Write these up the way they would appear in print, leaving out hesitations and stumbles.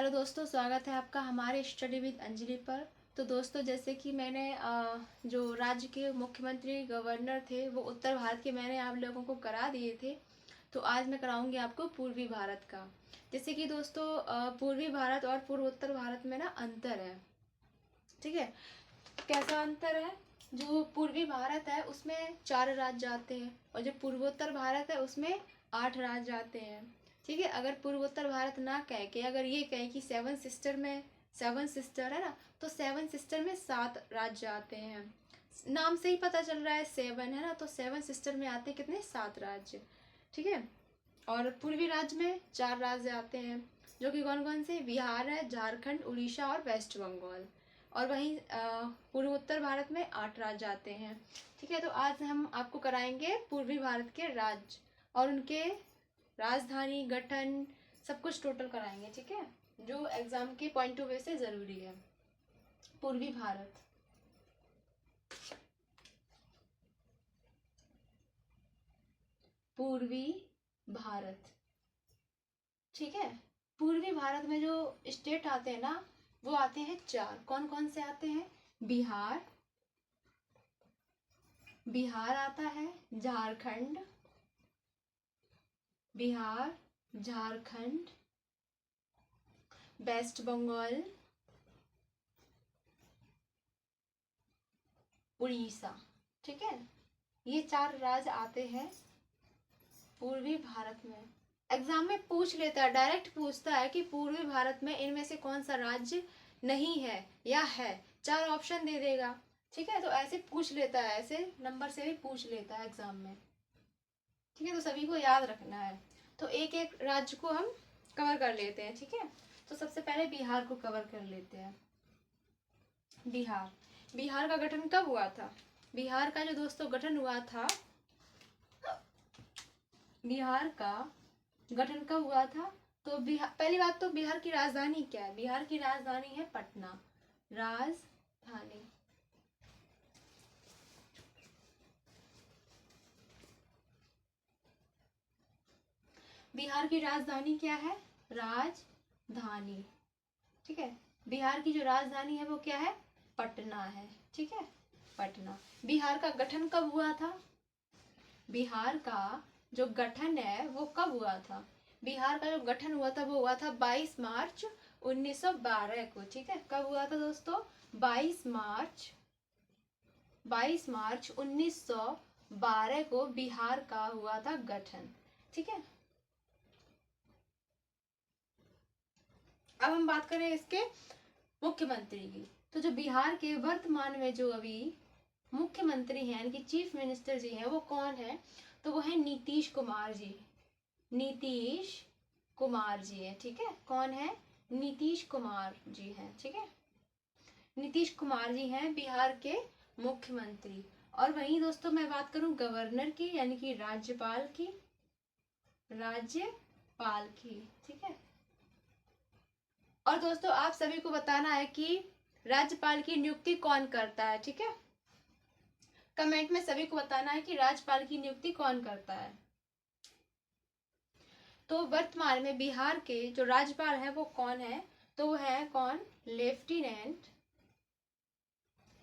Hello दोस्तों, स्वागत है आपका हमारे स्टडी विद अंजलि पर। तो दोस्तों, जैसे कि मैंने जो राज्य के मुख्यमंत्री गवर्नर थे वो उत्तर भारत के मैंने आप लोगों को करा दिए थे। तो आज मैं कराऊंगी आपको पूर्वी भारत का। जैसे कि दोस्तों, पूर्वी भारत और पूर्वोत्तर भारत में ना अंतर है। ठीक है, कैसा अंतर है? जो पूर्वी भारत है उसमें 4 राज्य आते हैं और जो पूर्वोत्तर भारत है उसमें 8 राज्य आते हैं। ठीक है, अगर पूर्वोत्तर भारत ना कह के अगर ये कहे कि सेवन सिस्टर है ना, तो 7 सिस्टर में 7 राज्य आते हैं। नाम से ही पता चल रहा है 7 है ना, तो 7 सिस्टर में आते हैं कितने? 7 राज्य। ठीक है, और पूर्वी राज्य में 4 राज्य आते हैं, जो कि कौन कौन से? बिहार है, झारखंड, उड़ीसा और वेस्ट बंगाल। और वहीं पूर्वोत्तर भारत में 8 राज्य आते हैं। ठीक है, तो आज हम आपको कराएंगे पूर्वी भारत के राज्य और उनके राजधानी, गठन, सब कुछ टोटल कराएंगे। ठीक है, जो एग्जाम के पॉइंट ऑफ व्यू से जरूरी है। पूर्वी भारत, पूर्वी भारत। ठीक है, पूर्वी भारत में जो स्टेट आते हैं ना, वो आते हैं 4। कौन कौन से आते हैं? बिहार, बिहार आता है, झारखंड, बिहार, झारखंड, वेस्ट बंगाल, उड़ीसा। ठीक है, ये 4 राज्य आते हैं पूर्वी भारत में। एग्जाम में पूछ लेता है, डायरेक्ट पूछता है कि पूर्वी भारत में इनमें से कौन सा राज्य नहीं है या है। 4 ऑप्शन दे देगा। ठीक है, तो ऐसे पूछ लेता है, ऐसे नंबर से भी पूछ लेता है एग्जाम में। ठीक है, तो सभी को याद रखना है। तो एक एक राज्य को हम कवर कर लेते हैं। ठीक है, तो सबसे पहले बिहार को कवर कर लेते हैं। बिहार, बिहार का गठन कब हुआ था? बिहार का जो दोस्तों गठन हुआ था, बिहार का गठन कब हुआ था? तो बिहार, पहली बात तो बिहार की राजधानी क्या है? बिहार की राजधानी है पटना। राजधानी, बिहार की राजधानी क्या है? राजधानी। ठीक है, बिहार की जो राजधानी है वो क्या है? पटना है। ठीक है, पटना। बिहार का गठन कब हुआ था? बिहार का जो गठन है वो कब हुआ था? बिहार का जो गठन हुआ था वो हुआ था 22 मार्च 1912 को। ठीक है, कब हुआ था दोस्तों? 22 मार्च 1912 को बिहार का हुआ था गठन। ठीक है, अब हम बात करें इसके मुख्यमंत्री की। तो जो बिहार के वर्तमान में जो अभी मुख्यमंत्री हैं, यानी कि चीफ मिनिस्टर जी हैं, वो कौन है? तो वो है नीतीश कुमार जी। नीतीश कुमार जी है। ठीक है, कौन है? नीतीश कुमार जी हैं। ठीक है, नीतीश कुमार जी हैं बिहार के मुख्यमंत्री। और वहीं दोस्तों मैं बात करूं गवर्नर की, यानी कि राज्यपाल की, राज्यपाल की। ठीक है, और दोस्तों आप सभी को बताना है कि राज्यपाल की नियुक्ति कौन करता है। ठीक है, कमेंट में सभी को बताना है कि राज्यपाल की नियुक्ति कौन करता है। तो वर्तमान में बिहार के जो राज्यपाल हैं वो कौन है? तो वो है कौन? Lieutenant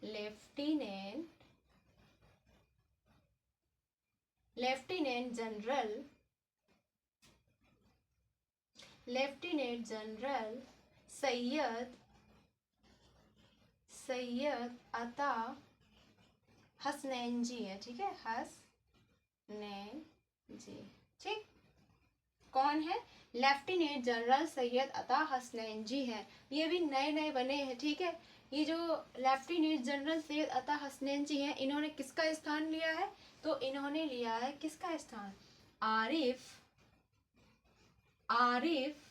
lieutenant lieutenant general lieutenant general Syed Syed अता हसनैन जी है। ठीक है, हसनैन जी। ठीक, कौन है? लेफ्टिनेंट जनरल सैयद अता हसनैन जी हैं। ये भी नए नए बने हैं। ठीक है, ये जो लेफ्टिनेंट जनरल सैयद अता हसनैन जी हैं, इन्होंने किसका स्थान लिया है? तो इन्होंने लिया है किसका स्थान? आरिफ आरिफ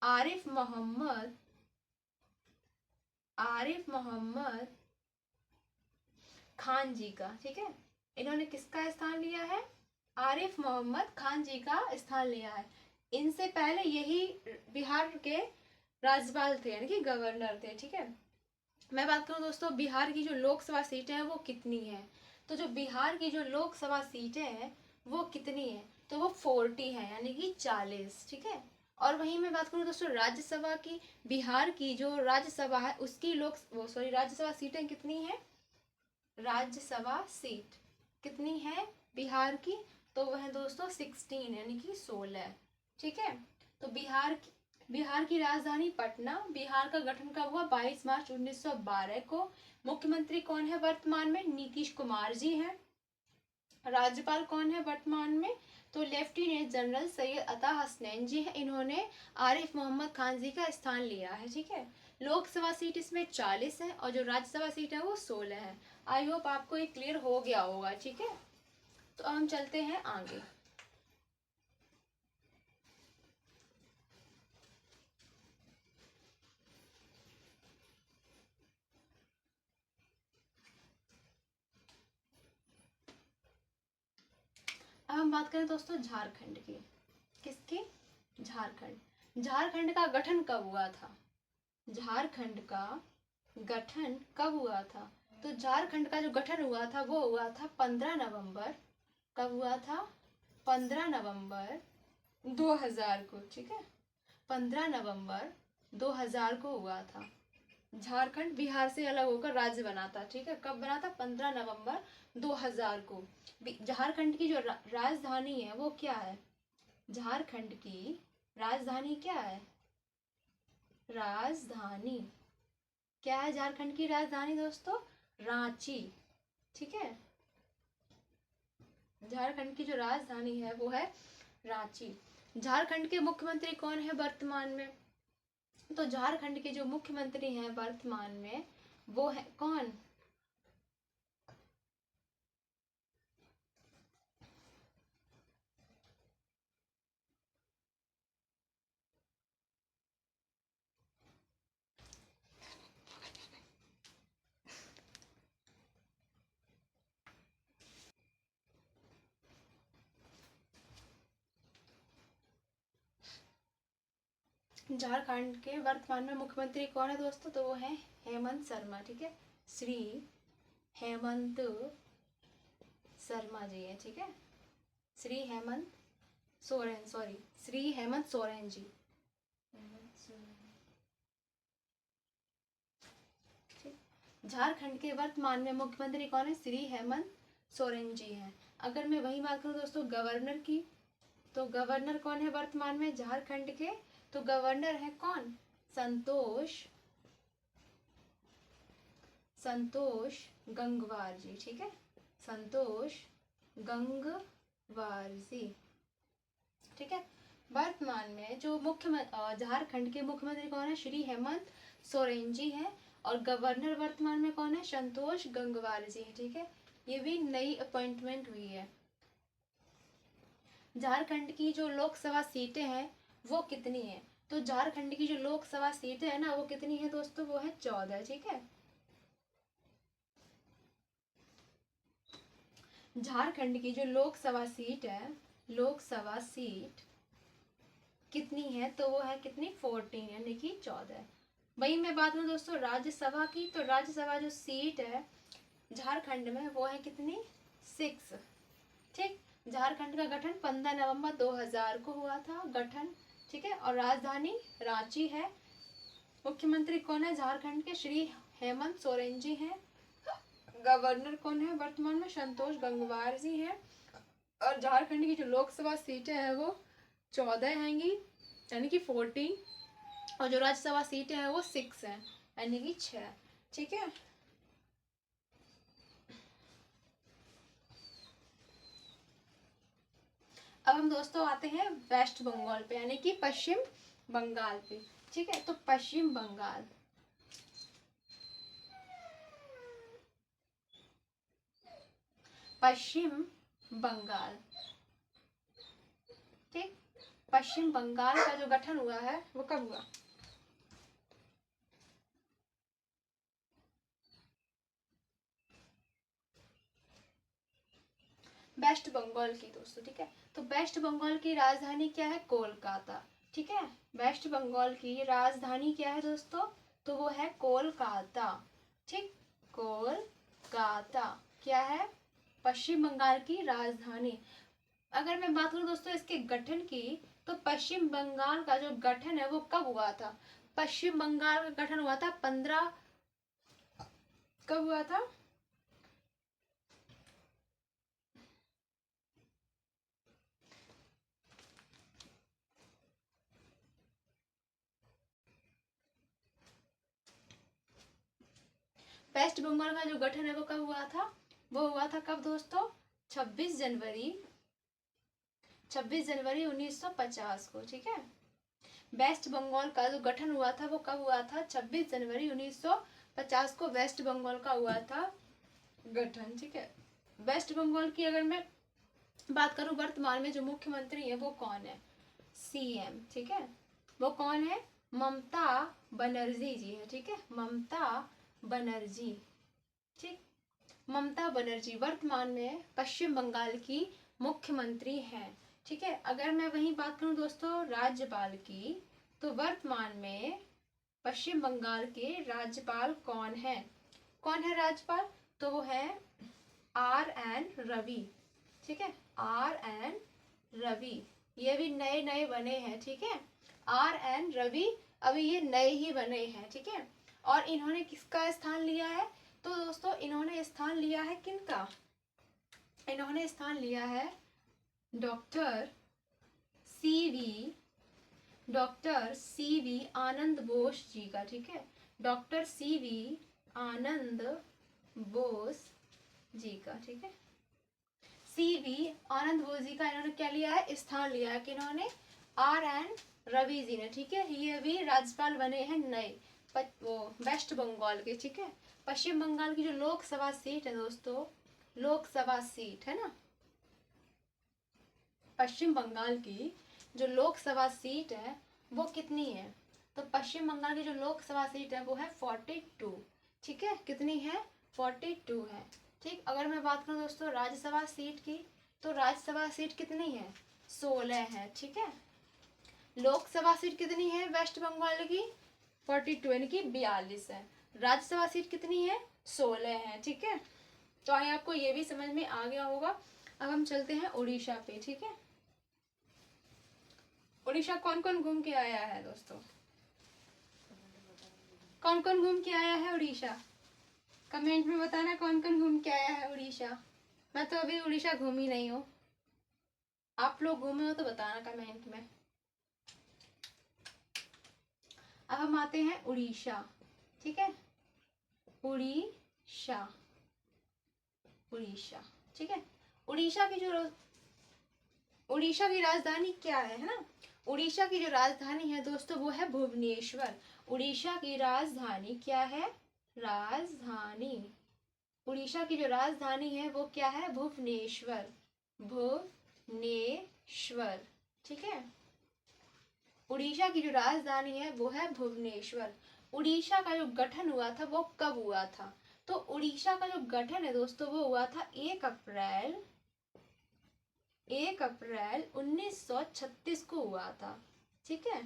आरिफ मोहम्मद आरिफ मोहम्मद खान जी का। ठीक है, इन्होंने किसका स्थान लिया है? आरिफ मोहम्मद खान जी का स्थान लिया है। इनसे पहले यही बिहार के राज्यपाल थे, यानी कि गवर्नर थे। ठीक है, मैं बात करूं दोस्तों बिहार की जो लोकसभा सीटें हैं वो कितनी है? तो जो बिहार की जो लोकसभा सीटें हैं वो कितनी है? तो वो 40 है, यानी कि 40। ठीक है, और वहीं मैं बात करूँ दोस्तों राज्यसभा की, बिहार की जो राज्यसभा है उसकी राज्यसभा सीटें कितनी हैं? राज्यसभा सीट कितनी है बिहार की? तो वह है दोस्तों 16, यानी कि 16। ठीक है। तो बिहार की राजधानी पटना। बिहार का गठन कब हुआ? 22 मार्च 1912 को। मुख्यमंत्री कौन है वर्तमान में? नीतीश कुमार जी हैं। राज्यपाल कौन है वर्तमान में? तो लेफ्टिनेंट जनरल सैयद अता हसनैन जी हैं। इन्होंने आरिफ मोहम्मद खान जी का स्थान लिया है। ठीक है। लोकसभा सीट इसमें 40 है और जो राज्यसभा सीट है वो 16 है। आई होप आपको ये क्लियर हो गया होगा। ठीक है। तो हम चलते हैं आगे। अब हम बात करें दोस्तों झारखंड की। किसकी? झारखंड। झारखंड का गठन कब हुआ था? झारखंड का गठन कब हुआ था? तो झारखंड का जो गठन हुआ था वो हुआ था 15 नवंबर। कब हुआ था? 15 नवंबर 2000 को। ठीक है। 15 नवंबर 2000 को हुआ था। झारखंड बिहार से अलग होकर राज्य बना था। ठीक है। कब बना था? 15 नवंबर 2000 को। झारखंड की जो राजधानी है वो क्या है? झारखंड की राजधानी क्या है? राजधानी क्या है? झारखंड की राजधानी दोस्तों रांची। ठीक है। झारखंड की जो राजधानी है वो है रांची। झारखंड के मुख्यमंत्री कौन है वर्तमान में? तो झारखंड के जो मुख्यमंत्री हैं वर्तमान में वो है कौन? झारखंड के वर्तमान में मुख्यमंत्री कौन है दोस्तों? तो वो है हेमंत शर्मा। ठीक है। श्री हेमंत शर्मा जी है। ठीक है। श्री हेमंत सोरेन, सॉरी, श्री हेमंत सोरेन जी। झारखंड के वर्तमान में मुख्यमंत्री कौन है? श्री हेमंत सोरेन जी हैं। अगर मैं वही बात करूँ दोस्तों गवर्नर की, तो गवर्नर कौन है वर्तमान में झारखंड के? तो गवर्नर है कौन? संतोष गंगवार जी। ठीक है। संतोष गंगवार जी। ठीक है। वर्तमान में जो झारखंड के मुख्यमंत्री कौन है? श्री हेमंत सोरेन जी हैं। और गवर्नर वर्तमान में कौन है? संतोष गंगवार जी हैं। ठीक है। ये भी नई अपॉइंटमेंट हुई है। झारखंड की जो लोकसभा सीटें हैं वो कितनी है? तो झारखंड की जो लोकसभा सीटें है ना वो कितनी है दोस्तों? वो है 14। ठीक है। झारखंड की जो लोकसभा सीट है, लोकसभा सीट कितनी है? तो वो है कितनी? 14, यानी कि 14। वही मैं बात करूँ दोस्तों राज्यसभा की, तो राज्यसभा जो सीट है झारखंड में वो है कितनी? 6। ठीक। झारखंड का गठन 15 नवंबर 2000 को हुआ था गठन। ठीक है। और राजधानी रांची है। मुख्यमंत्री कौन है झारखंड के? श्री हेमंत सोरेन जी हैं। गवर्नर कौन है वर्तमान में? संतोष गंगवार जी हैं। और झारखंड की जो लोकसभा सीटें हैं वो 14 हैंगी, यानी कि 14। और जो राज्यसभा सीटें हैं वो 6 हैं, यानी कि 6। ठीक है। अब हम दोस्तों आते हैं वेस्ट बंगाल पे, यानी कि पश्चिम बंगाल पे। ठीक है। तो पश्चिम बंगाल, पश्चिम बंगाल। ठीक। पश्चिम बंगाल का जो गठन हुआ है वो कब हुआ? वेस्ट बंगाल की दोस्तों। ठीक है। तो वेस्ट बंगाल की राजधानी क्या है? कोलकाता। ठीक है। वेस्ट बंगाल की राजधानी क्या है दोस्तों? तो वो है कोलकाता। ठीक। कोलकाता क्या है? पश्चिम बंगाल की राजधानी। अगर मैं बात करूं दोस्तों इसके गठन की, तो पश्चिम बंगाल का जो गठन है वो कब हुआ था? पश्चिम बंगाल का गठन हुआ था 15, कब हुआ था? वेस्ट बंगाल का जो गठन है वो कब हुआ था? वो हुआ था कब दोस्तों? 26 जनवरी 1950 को, ठीक है। वेस्ट बंगाल का जो गठन हुआ था वो कब हुआ था? 26 जनवरी 1950 को वेस्ट बंगाल का हुआ था गठन, ठीक है। वेस्ट बंगाल की अगर मैं बात करूं, वर्तमान में जो मुख्यमंत्री है वो कौन है? सीएम, ठीक है। वो कौन है? ममता बनर्जी जी है, ठीक है। ममता बनर्जी, ठीक। ममता बनर्जी वर्तमान में पश्चिम बंगाल की मुख्यमंत्री हैं, ठीक है। अगर मैं वहीं बात करूं दोस्तों राज्यपाल की, तो वर्तमान में पश्चिम बंगाल के राज्यपाल कौन है? कौन है राज्यपाल? तो वो है RN रवि, ठीक है। RN रवि, ये भी नए नए बने हैं, ठीक है। RN रवि अभी ये नए ही बने हैं, ठीक है। और इन्होंने किसका स्थान लिया है? तो दोस्तों इन्होंने स्थान लिया है किनका? इन्होंने स्थान लिया है डॉक्टर CV आनंद बोस जी का, ठीक है। डॉक्टर CV आनंद बोस जी का, ठीक है। CV आनंद बोस जी का इन्होंने क्या लिया है? स्थान लिया है कि इन्होंने RN रवि जी ने, ठीक है। ये भी राज्यपाल बने हैं नए वो वेस्ट बंगाल के, ठीक है। पश्चिम बंगाल की जो लोकसभा सीट है दोस्तों, लोकसभा सीट है ना, पश्चिम बंगाल की जो लोकसभा सीट है वो कितनी है? तो पश्चिम बंगाल की जो लोकसभा सीट है वो है 42, ठीक है। कितनी है? 42 है, ठीक। अगर मैं बात करूं दोस्तों राज्यसभा सीट की, तो राज्यसभा सीट कितनी है? 16 है, ठीक है। लोकसभा सीट कितनी है वेस्ट बंगाल की? 42 यानी कि 42 है। राज्यसभा सीट कितनी है? 16 है, ठीक है। तो आए आपको ये भी समझ में आ गया होगा। अब हम चलते हैं उड़ीसा पे, ठीक है। उड़ीसा कौन कौन घूम के आया है दोस्तों? कौन कौन घूम के आया है उड़ीसा? कमेंट में बताना कौन कौन घूम के आया है उड़ीसा। मैं तो अभी उड़ीसा घूमी नहीं हूँ, आप लोग घूमे हो तो बताना कमेंट में। अब हम आते हैं उड़ीसा, ठीक है। उड़ीसा, उड़ीसा, ठीक है। उड़ीसा की जो उड़ीसा की राजधानी क्या है ना? उड़ीसा की जो राजधानी है दोस्तों वो है भुवनेश्वर। उड़ीसा की राजधानी क्या है? राजधानी, उड़ीसा की जो राजधानी है वो क्या है? भुवनेश्वर, भुवनेश्वर, ठीक है। उड़ीसा की जो राजधानी है वो है भुवनेश्वर। उड़ीसा का जो गठन हुआ था वो कब हुआ था? तो उड़ीसा का जो गठन है दोस्तों वो हुआ था 1 अप्रैल 1936 को हुआ था, ठीक है।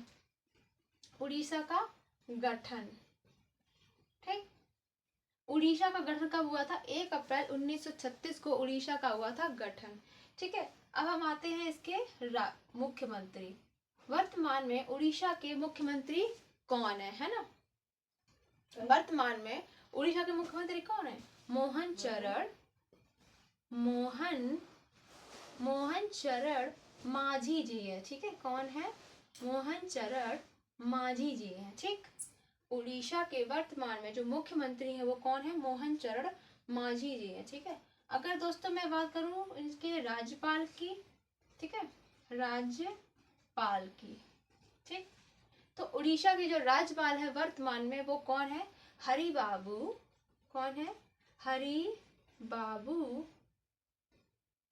उड़ीसा का गठन, ठीक। उड़ीसा का गठन कब हुआ था? 1 अप्रैल 1936 को उड़ीसा का हुआ था गठन, ठीक है। अब हम आते हैं इसके मुख्यमंत्री। वर्तमान में उड़ीसा के मुख्यमंत्री कौन है ना? वर्तमान में उड़ीसा के मुख्यमंत्री कौन है? मोहन चरण मांझी जी है, ठीक है। कौन है? मोहन चरण मांझी जी है, ठीक। उड़ीसा के वर्तमान में जो मुख्यमंत्री है वो कौन है? मोहन चरण मांझी जी है, ठीक है। अगर दोस्तों मैं बात करूं इनके राज्यपाल की, ठीक है, राज्यपाल की, ठीक। तो उड़ीसा के जो राज्यपाल है वर्तमान में वो कौन है? हरिबाबू, कौन है? हरिबाबू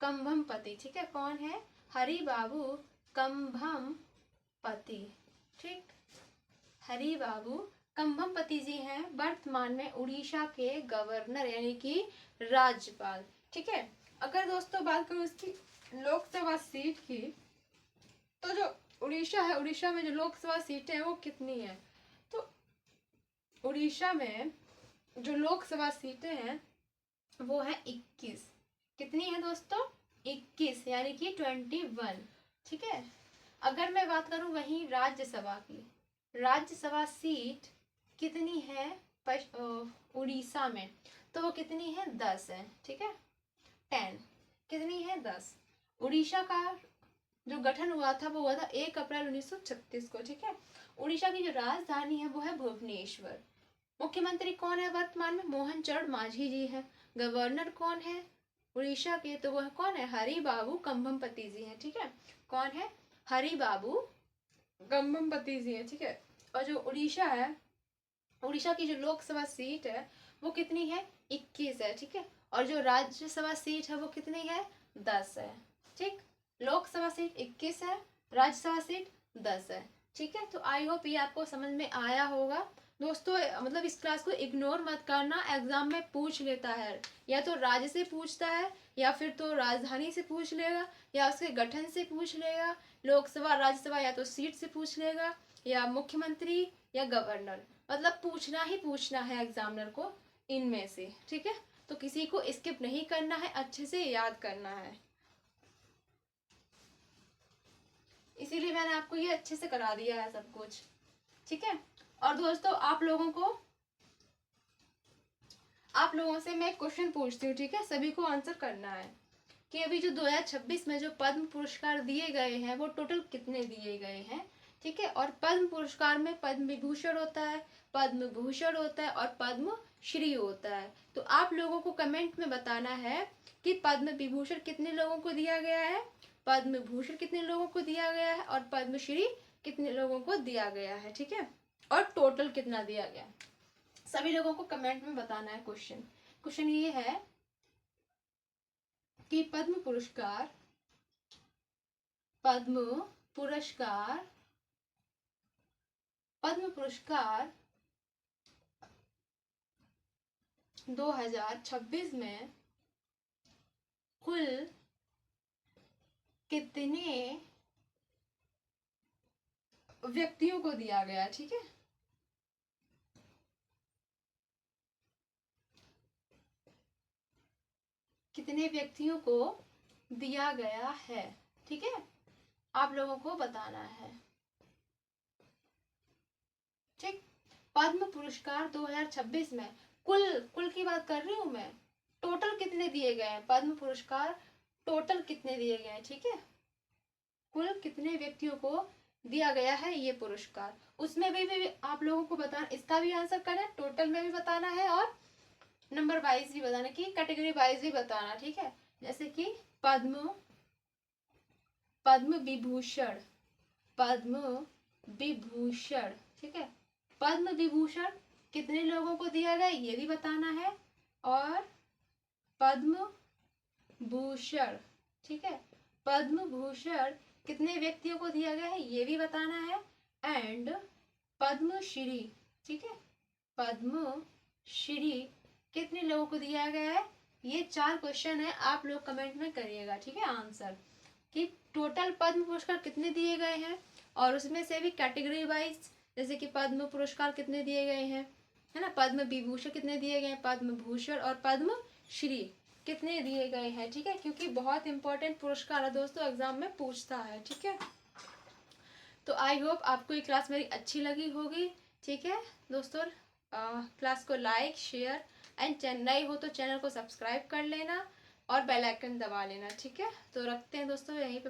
कंभमपति, ठीक है। कौन है? हरिबाबू कंभमपति, ठीक। हरिबाबू कंभमपति जी हैं वर्तमान में उड़ीसा के गवर्नर यानी कि राज्यपाल, ठीक है। अगर दोस्तों बात करूं इसकी लोकसभा सीट की, तो जो उड़ीसा है, उड़ीसा में जो लोकसभा सीटें हैं वो कितनी है? तो उड़ीसा में जो लोकसभा सीटें हैं वो है 21। कितनी है दोस्तों? 21 यानी कि 21, ठीक है। अगर मैं बात करूं वहीं राज्यसभा की, राज्यसभा सीट कितनी है उड़ीसा में, तो वो कितनी है 10 है, ठीक है 10, कितनी है 10। उड़ीसा का जो गठन हुआ था वो हुआ था 1 अप्रैल 1936 को, ठीक है। उड़ीसा की जो राजधानी है वो है भुवनेश्वर। मुख्यमंत्री कौन है वर्तमान में, मोहन चरण मांझी जी है। गवर्नर कौन है उड़ीसा के, तो वह कौन है, हरि बाबू कंभमपति जी हैं, ठीक है। कौन है, हरि बाबू कंभमपति जी हैं, ठीक है। और जो उड़ीसा है, उड़ीसा की जो लोकसभा सीट है वो कितनी है, 21 है, ठीक है। और जो राज्यसभा सीट है वो कितनी है, 10 है, ठीक। लोकसभा सीट 21 है, राज्यसभा सीट 10 है, ठीक है। तो आई होप ये आपको समझ में आया होगा दोस्तों। मतलब इस क्लास को इग्नोर मत करना, एग्जाम में पूछ लेता है, या तो राज्य से पूछता है, या फिर तो राजधानी से पूछ लेगा, या उसके गठन से पूछ लेगा, लोकसभा राज्यसभा या तो सीट से पूछ लेगा, या मुख्यमंत्री या गवर्नर, मतलब पूछना ही पूछना है एग्जामिनर को इनमें से, ठीक है। तो किसी को स्किप नहीं करना है, अच्छे से याद करना है, इसीलिए मैंने आपको ये अच्छे से करा दिया है सब कुछ, ठीक है। और दोस्तों आप लोगों से मैं क्वेश्चन पूछती हूँ, ठीक है, सभी को आंसर करना है कि अभी जो 2026 में जो पद्म पुरस्कार दिए गए हैं वो टोटल कितने दिए गए हैं, ठीक है। और पद्म पुरस्कार में पद्म विभूषण होता है, पद्म भूषण होता है और पद्म श्री होता है। तो आप लोगों को कमेंट में बताना है कि पद्म विभूषण कितने लोगों को दिया गया है, पद्म भूषण कितने लोगों को दिया गया है और पद्मश्री कितने लोगों को दिया गया है, ठीक है। और टोटल कितना दिया गया, सभी लोगों को कमेंट में बताना है। क्वेश्चन क्वेश्चन ये है कि पद्म पुरस्कार पद्म पुरस्कार 2026 में कुल कितने व्यक्तियों को दिया गया, ठीक है। कितने व्यक्तियों को दिया गया है, ठीक है, आप लोगों को बताना है, ठीक। पद्म पुरस्कार 2026 में कुल कुल की बात कर रही हूं मैं, टोटल कितने दिए गए हैं पद्म पुरस्कार, टोटल कितने दिए गए हैं, ठीक है। कुल कितने व्यक्तियों को दिया गया है ये पुरस्कार, उसमें भी आप लोगों को बताना, इसका भी आंसर करना है, टोटल में भी बताना है और नंबर वाइज भी बताना, कि कैटेगरी वाइज भी बताना, ठीक है। जैसे कि पद्म पद्म विभूषण, पद्म विभूषण, ठीक है। पद्म विभूषण कितने लोगों को दिया गया ये भी बताना है, और पद्म भूषण, ठीक है, पद्म भूषण कितने व्यक्तियों को दिया गया है ये भी बताना है, एंड पद्मश्री, ठीक है, पद्मश्री कितने लोगों को दिया गया है, ये 4 क्वेश्चन है, आप लोग कमेंट में करिएगा, ठीक है, आंसर कि टोटल पद्म पुरस्कार कितने दिए गए हैं, और उसमें से भी कैटेगरी वाइज, जैसे कि पद्म पुरस्कार कितने दिए गए हैं, है ना, पद्म विभूषण कितने दिए गए हैं, पद्म भूषण और पद्म श्री कितने दिए गए हैं, ठीक है, क्योंकि बहुत इंपॉर्टेंट पुरस्कार है दोस्तों, एग्जाम में पूछता है, ठीक है। तो आई होप आपको ये क्लास मेरी अच्छी लगी होगी, ठीक है दोस्तों। क्लास को लाइक शेयर एंड नए हो तो चैनल को सब्सक्राइब कर लेना और बेल आइकन दबा लेना, ठीक है। तो रखते हैं दोस्तों यहीं पे।